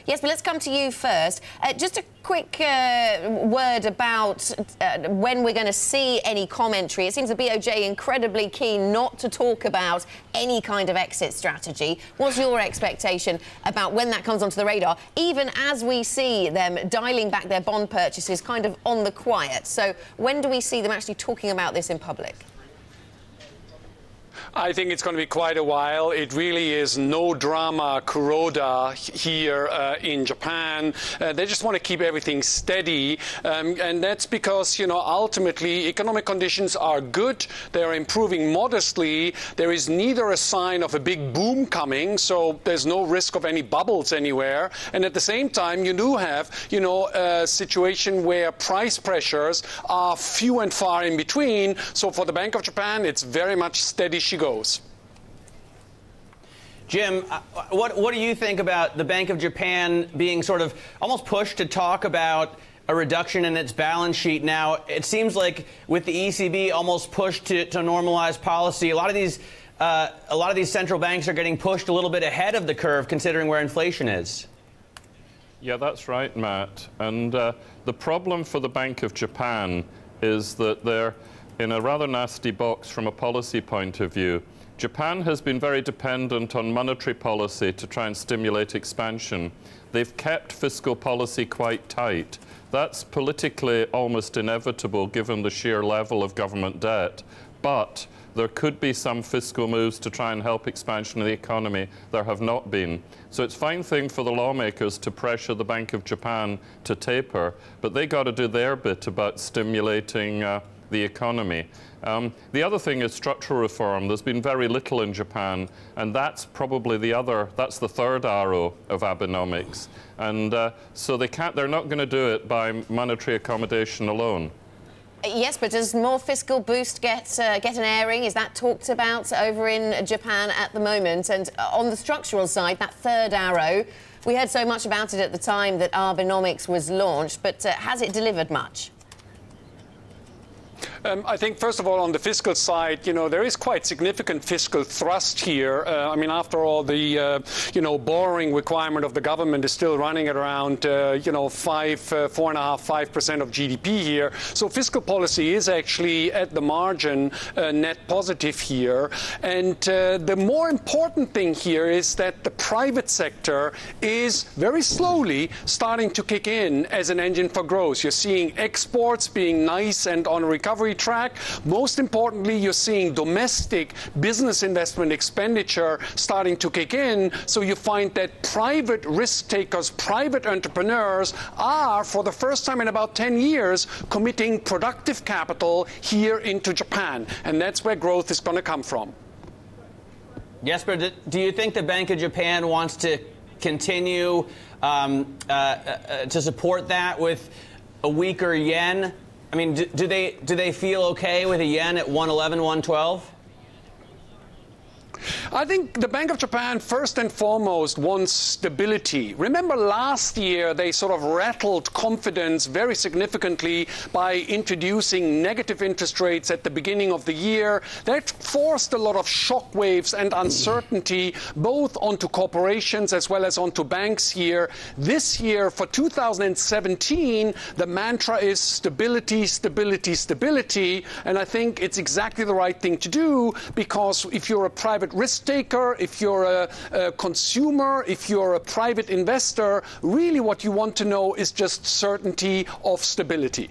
Yes, but let's come to you first. Just a quick word about when we're going to see any commentary. It seems the BOJ incredibly keen not to talk about any kind of exit strategy. What's your expectation about when that comes onto the radar, even as we see them dialing back their bond purchases kind of on the quiet? So when do we see them actually talking about this in public? I think it's going to be quite a while. It really is no drama Kuroda here in Japan. They just want to keep everything steady. And that's because, you know, ultimately economic conditions are good. They're improving modestly. There is neither a sign of a big boom coming, so there's no risk of any bubbles anywhere. And at the same time, you do have, you know, a situation where price pressures are few and far in between. So for the Bank of Japan, it's very much steady she goes. Jim, what do you think about the Bank of Japan being sort of almost pushed to talk about a reduction in its balance sheet now? It seems like with the ECB almost pushed to normalize policy, a lot of these central banks are getting pushed a little bit ahead of the curve considering where inflation is. Yeah, that's right, Matt. And the problem for the Bank of Japan is that they're in a rather nasty box from a policy point of view. Japan has been very dependent on monetary policy to try and stimulate expansion. They've kept fiscal policy quite tight. That's politically almost inevitable given the sheer level of government debt. But there could be some fiscal moves to try and help expansion of the economy. There have not been. So it's a fine thing for the lawmakers to pressure the Bank of Japan to taper, but they got to do their bit about stimulating the economy. The other thing is structural reform. There's been very little in Japan, and that's probably that's the third arrow of Abenomics. And so they're not going to do it by monetary accommodation alone. Yes, but does more fiscal boost get an airing? Is that talked about over in Japan at the moment? And on the structural side, that third arrow, we heard so much about it at the time that Abenomics was launched, but has it delivered much? I think, first of all, on the fiscal side, you know, there is quite significant fiscal thrust here. I mean, after all, the, you know, borrowing requirement of the government is still running at around, you know, 4.5% of GDP here. So fiscal policy is actually, at the margin, net positive here. And the more important thing here is that the private sector is very slowly starting to kick in as an engine for growth. You're seeing exports being nice and on a recovery track. Most importantly, you're seeing domestic business investment expenditure starting to kick in. So you find that private risk takers, private entrepreneurs are, for the first time in about 10 years, committing productive capital here into Japan. And that's where growth is going to come from. Jesper, do you think the Bank of Japan wants to continue to support that with a weaker yen? I mean, do they feel okay with a yen at 111, 112? I think the Bank of Japan, first and foremost, wants stability. Remember last year, they sort of rattled confidence very significantly by introducing negative interest rates at the beginning of the year. That forced a lot of shock waves and uncertainty, both onto corporations as well as onto banks here. This year, for 2017, the mantra is stability, stability, stability. And I think it's exactly the right thing to do, because if you're a private risk taker, if you're a consumer, if you're a private investor, really what you want to know is just certainty of stability.